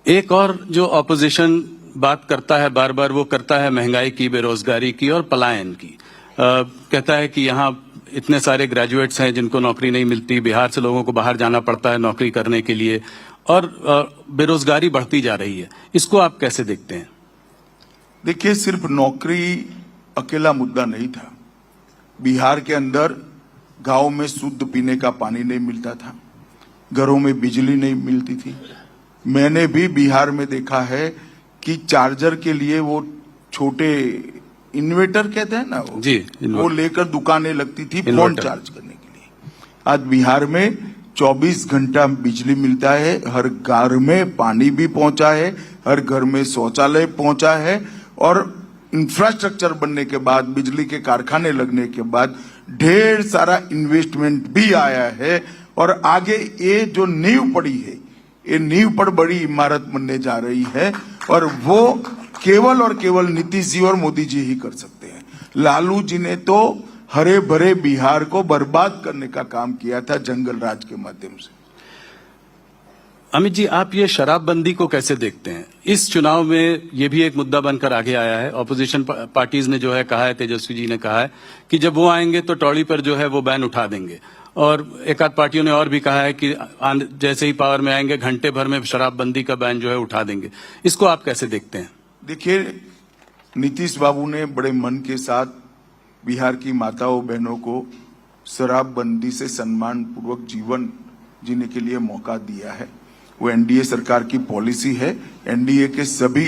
एक और जो ऑपोजिशन बात करता है बार बार, वो करता है महंगाई की, बेरोजगारी की और पलायन की। कहता है कि यहाँ इतने सारे ग्रेजुएट्स हैं जिनको नौकरी नहीं मिलती, बिहार से लोगों को बाहर जाना पड़ता है नौकरी करने के लिए, और बेरोजगारी बढ़ती जा रही है। इसको आप कैसे देखते हैं? देखिए, सिर्फ नौकरी अकेला मुद्दा नहीं था। बिहार के अंदर गांव में शुद्ध पीने का पानी नहीं मिलता था, घरों में बिजली नहीं मिलती थी। मैंने भी बिहार में देखा है कि चार्जर के लिए वो छोटे इन्वर्टर कहते हैं ना, वो लेकर दुकानें लगती थी फोन चार्ज करने के लिए। आज बिहार में 24 घंटा बिजली मिलता है, हर घर में पानी भी पहुंचा है, हर घर में शौचालय पहुंचा है, और इंफ्रास्ट्रक्चर बनने के बाद, बिजली के कारखाने लगने के बाद ढेर सारा इन्वेस्टमेंट भी आया है। और आगे ये जो नींव पड़ी है, ये नींव पर बड़ी इमारत बनने जा रही है, और वो केवल और केवल नीतीश जी और मोदी जी ही कर सकते हैं। लालू जी ने तो हरे भरे बिहार को बर्बाद करने का काम किया था जंगल राज के माध्यम से। अमित जी, आप ये शराबबंदी को कैसे देखते हैं? इस चुनाव में ये भी एक मुद्दा बनकर आगे आया है। ऑपोजिशन पार्टीज ने जो है कहा है, तेजस्वी जी ने कहा है कि जब वो आएंगे तो टौड़ी पर जो है वो बैन उठा देंगे, और एक आध पार्टियों ने और भी कहा है कि जैसे ही पावर में आएंगे घंटे भर में शराबबंदी का बैन जो है उठा देंगे। इसको आप कैसे देखते हैं? देखिए, नीतीश बाबू ने बड़े मन के साथ बिहार की माताओं बहनों को शराबबंदी से सम्मान पूर्वक जीवन जीने के लिए मौका दिया है। वो एनडीए सरकार की पॉलिसी है। एनडीए के सभी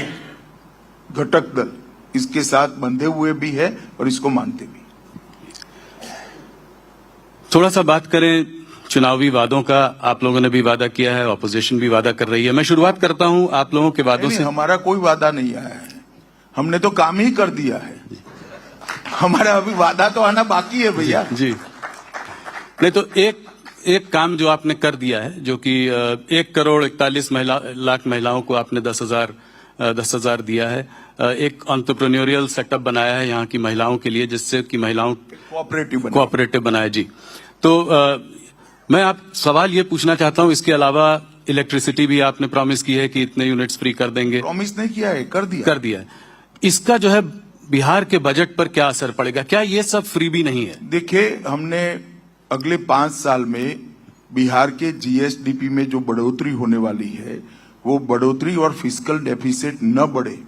घटक दल इसके साथ बंधे हुए भी है और इसको मानते भी। थोड़ा सा बात करें चुनावी वादों का। आप लोगों ने भी वादा किया है, ऑपोजिशन भी वादा कर रही है। मैं शुरुआत करता हूं आप लोगों के वादों से। हमारा कोई वादा नहीं आया है, हमने तो काम ही कर दिया है। हमारा अभी वादा तो आना बाकी है भैया जी। नहीं तो एक काम जो आपने कर दिया है, जो कि 1,41 लाख महिलाओं को आपने 10,000 दिया है। एक एंटरप्रेन्योरियल सेटअप बनाया है यहाँ की महिलाओं के लिए, जिससे कि महिलाओं कोऑपरेटिव बनाया जी। तो मैं आप सवाल ये पूछना चाहता हूँ, इसके अलावा इलेक्ट्रिसिटी भी आपने प्रॉमिस की है कि इतने यूनिट्स फ्री कर देंगे। प्रॉमिस नहीं किया है, कर दिया है। इसका जो है बिहार के बजट पर क्या असर पड़ेगा? क्या ये सब फ्री भी नहीं है? देखिए, हमने अगले 5 साल में बिहार के जीएसडीपी में जो बढ़ोतरी होने वाली है, वो बढ़ोतरी और फिस्कल डेफिसिट न बढ़े,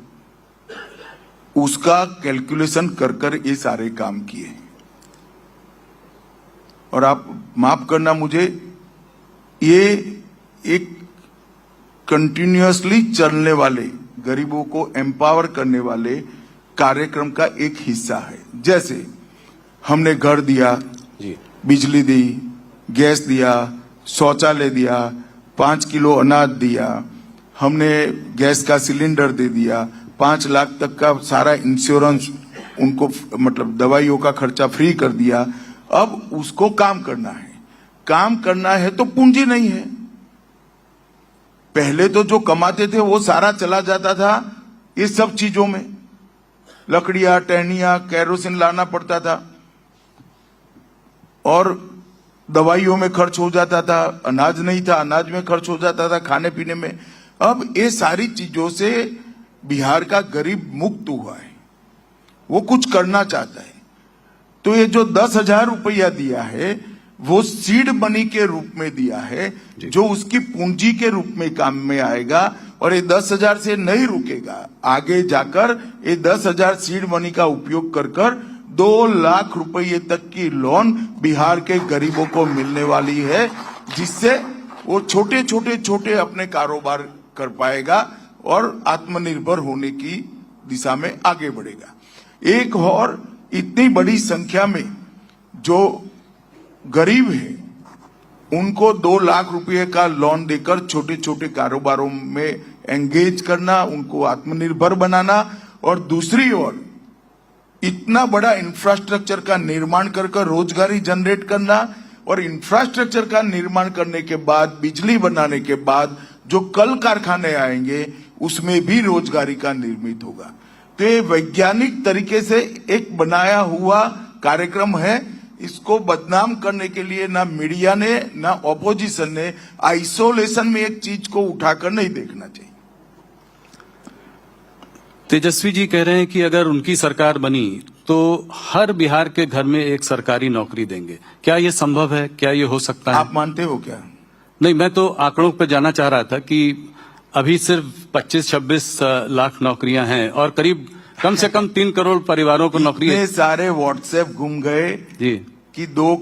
उसका कैलकुलेशन कर ये सारे काम किए। और आप माफ करना मुझे, ये एक कंटिन्यूअसली चलने वाले, गरीबों को एम्पावर करने वाले कार्यक्रम का एक हिस्सा है। जैसे हमने घर दिया, बिजली दी, गैस दिया, शौचालय दिया, 5 किलो अनाज दिया, हमने गैस का सिलेंडर दे दिया, 5 लाख तक का सारा इंश्योरेंस उनको, मतलब दवाइयों का खर्चा फ्री कर दिया। अब उसको काम करना है। काम करना है तो पूंजी नहीं है। पहले तो जो कमाते थे वो सारा चला जाता था ये सब चीजों में, लकड़ियां, टहनियां, केरोसिन लाना पड़ता था, और दवाइयों में खर्च हो जाता था। अनाज नहीं था, अनाज में खर्च हो जाता था, खाने पीने में। अब ये सारी चीजों से बिहार का गरीब मुक्त हुआ है, वो कुछ करना चाहता है। तो ये जो 10,000 रुपया दिया है, वो सीड मनी के रूप में दिया है, जो उसकी पूंजी के रूप में काम में आएगा। और ये 10,000 से नहीं रुकेगा, आगे जाकर ये 10,000 सीड मनी का उपयोग कर 2 लाख रुपये तक की लोन बिहार के गरीबों को मिलने वाली है, जिससे वो छोटे अपने कारोबार कर पाएगा और आत्मनिर्भर होने की दिशा में आगे बढ़ेगा। एक और, इतनी बड़ी संख्या में जो गरीब है उनको 2 लाख रुपए का लोन देकर छोटे कारोबारों में एंगेज करना, उनको आत्मनिर्भर बनाना, और दूसरी ओर इतना बड़ा इंफ्रास्ट्रक्चर का निर्माण कर रोजगारी जनरेट करना, और इंफ्रास्ट्रक्चर का निर्माण करने के बाद, बिजली बनाने के बाद जो कल कारखाने आएंगे उसमें भी रोजगारी का निर्मित होगा। तो ये वैज्ञानिक तरीके से एक बनाया हुआ कार्यक्रम है। इसको बदनाम करने के लिए ना मीडिया ने ना ऑपोजिशन ने आइसोलेशन में एक चीज को उठाकर नहीं देखना चाहिए। तेजस्वी जी कह रहे हैं कि अगर उनकी सरकार बनी तो हर बिहार के घर में एक सरकारी नौकरी देंगे। क्या ये संभव है? क्या ये हो सकता है? आप मानते हो क्या? नहीं, मैं तो आंकड़ों पर जाना चाह रहा था कि अभी सिर्फ 25-26 लाख नौकरियां हैं और करीब कम से कम 3 करोड़ परिवारों को नौकरी इतने सारे व्हाट्सएप घूम गए जी कि 2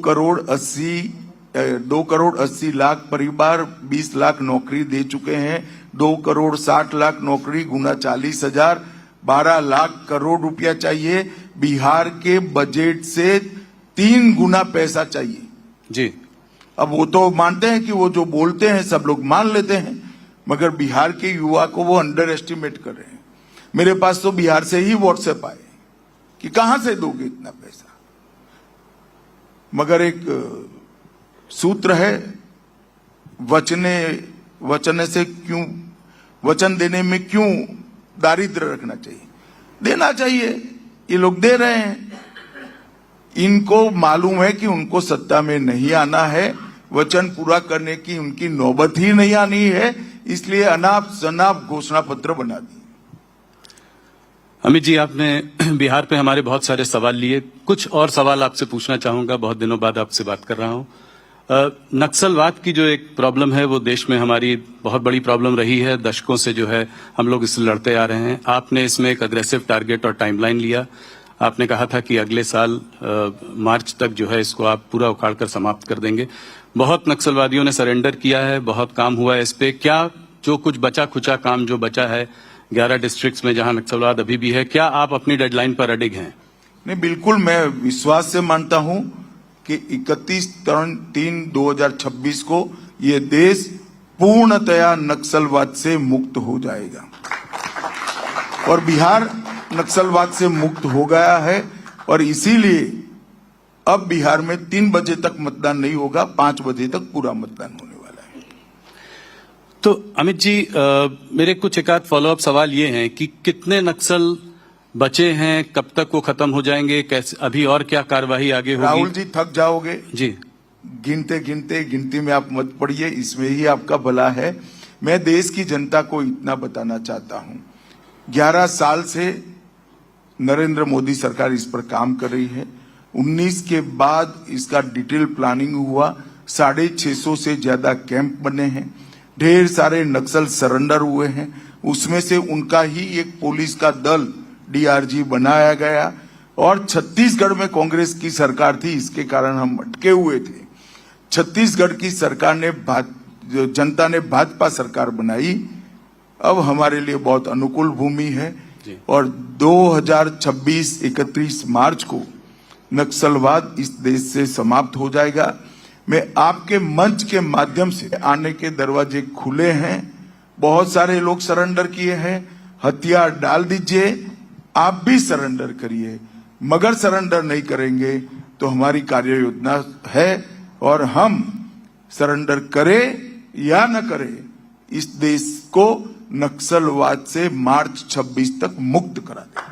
करोड़ 80 लाख परिवार 20 लाख नौकरी दे चुके हैं। 2 करोड़ 60 लाख नौकरी गुना 40,000 12 लाख करोड़ रुपया चाहिए। बिहार के बजट से 3 गुना पैसा चाहिए जी। अब वो तो मानते हैं कि वो जो बोलते हैं सब लोग मान लेते हैं, मगर बिहार के युवा को वो अंडर एस्टिमेट कर रहे हैं। मेरे पास तो बिहार से ही व्हाट्सएप आए कि कहां से दोगे इतना पैसा। मगर एक सूत्र है, वचन से क्यों, वचन देने में क्यों दारिद्र रखना चाहिए? देना चाहिए। ये लोग दे रहे हैं। इनको मालूम है कि उनको सत्ता में नहीं आना है, वचन पूरा करने की उनकी नौबत ही नहीं आनी है, इसलिए अनाप शनाप घोषणा पत्र बना दी। अमित जी, आपने बिहार पे हमारे बहुत सारे सवाल लिए। कुछ और सवाल आपसे पूछना चाहूंगा, बहुत दिनों बाद आपसे बात कर रहा हूं। नक्सलवाद की जो एक प्रॉब्लम है वो देश में हमारी बहुत बड़ी प्रॉब्लम रही है। दशकों से जो है हम लोग इससे लड़ते आ रहे हैं। आपने इसमें एक अग्रेसिव टारगेट और टाइमलाइन लिया। आपने कहा था कि अगले साल मार्च तक जो है इसको आप पूरा उखाड़ कर समाप्त कर देंगे। बहुत नक्सलवादियों ने सरेंडर किया है, बहुत काम हुआ है इस पे। क्या जो कुछ बचा खुचा काम जो बचा है 11 डिस्ट्रिक्ट्स में जहां नक्सलवाद अभी भी है, क्या आप अपनी डेडलाइन पर अडिग हैं? नहीं, बिल्कुल मैं विश्वास से मानता हूं कि 31/3/2026 को ये देश पूर्णतया नक्सलवाद से मुक्त हो जाएगा और बिहार नक्सलवाद से मुक्त हो गया है। और इसीलिए अब बिहार में 3 बजे तक मतदान नहीं होगा, 5 बजे तक पूरा मतदान होने वाला है। तो अमित जी, मेरे कुछ एक आध फॉलोअप सवाल ये हैं कि कितने नक्सल बचे हैं, कब तक वो खत्म हो जाएंगे, कैसे, अभी और क्या कार्यवाही आगे होगी? राहुल जी थक जाओगे जी। गिनती में आप मत पड़िए, इसमें ही आपका भला है। मैं देश की जनता को इतना बताना चाहता हूं, 11 साल से नरेंद्र मोदी सरकार इस पर काम कर रही है। 19 के बाद इसका डिटेल प्लानिंग हुआ, 650 से ज्यादा कैंप बने हैं, ढेर सारे नक्सल सरेंडर हुए हैं। उसमें से उनका ही एक पुलिस का दल डीआरजी बनाया गया। और छत्तीसगढ़ में कांग्रेस की सरकार थी, इसके कारण हम अटके हुए थे। छत्तीसगढ़ की सरकार ने जनता ने भाजपा सरकार बनाई। अब हमारे लिए बहुत अनुकूल भूमि है और 2026 31 मार्च को नक्सलवाद इस देश से समाप्त हो जाएगा। मैं आपके मंच के माध्यम से आने के दरवाजे खुले हैं। बहुत सारे लोग सरेंडर किए हैं, हथियार डाल दीजिए, आप भी सरेंडर करिए, मगर सरेंडर नहीं करेंगे तो हमारी कार्य योजना है और हम सरेंडर करें या न करें, इस देश को नक्सलवाद से मार्च 26 तक मुक्त करा देंगे।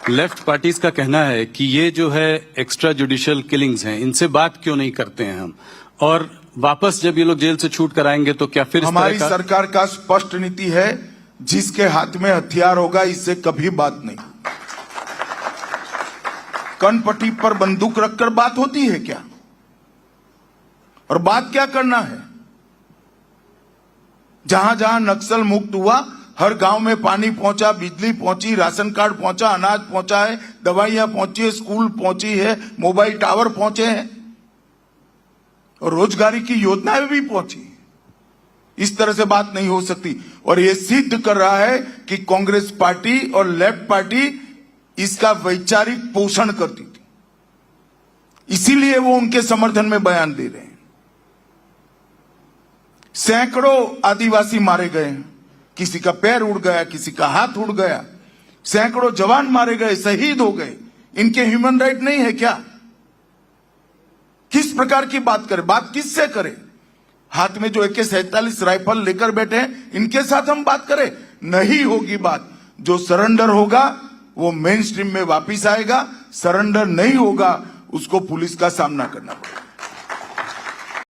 लेफ्ट पार्टीज का कहना है कि ये जो है एक्स्ट्रा जुडिशियल किलिंग्स हैं, इनसे बात क्यों नहीं करते हैं हम, और वापस जब ये लोग जेल से छूट कर आएंगे तो क्या फिर हमारी सरकार का स्पष्ट नीति है, जिसके हाथ में हथियार होगा इससे कभी बात नहीं। कनपट्टी पर बंदूक रखकर बात होती है क्या? और बात क्या करना है? जहां जहां नक्सल मुक्त हुआ, हर गांव में पानी पहुंचा, बिजली पहुंची, राशन कार्ड पहुंचा, अनाज पहुंचा है, दवाइयां पहुंची है, स्कूल पहुंची है, मोबाइल टावर पहुंचे हैं और रोजगारी की योजनाएं भी पहुंची। इस तरह से बात नहीं हो सकती। और ये सिद्ध कर रहा है कि कांग्रेस पार्टी और लेफ्ट पार्टी इसका वैचारिक पोषण करती थी, इसीलिए वो उनके समर्थन में बयान दे रहे हैं। सैकड़ों आदिवासी मारे गए हैं, किसी का पैर उड़ गया, किसी का हाथ उड़ गया, सैकड़ों जवान मारे गए, शहीद हो गए। इनके ह्यूमन राइट नहीं है क्या? किस प्रकार की बात करें? बात किससे करें? हाथ में जो AK-47 राइफल लेकर बैठे हैं, इनके साथ हम बात करें? नहीं होगी बात। जो सरेंडर होगा वो मेन स्ट्रीम में वापिस आएगा, सरेंडर नहीं होगा उसको पुलिस का सामना करना पड़ेगा।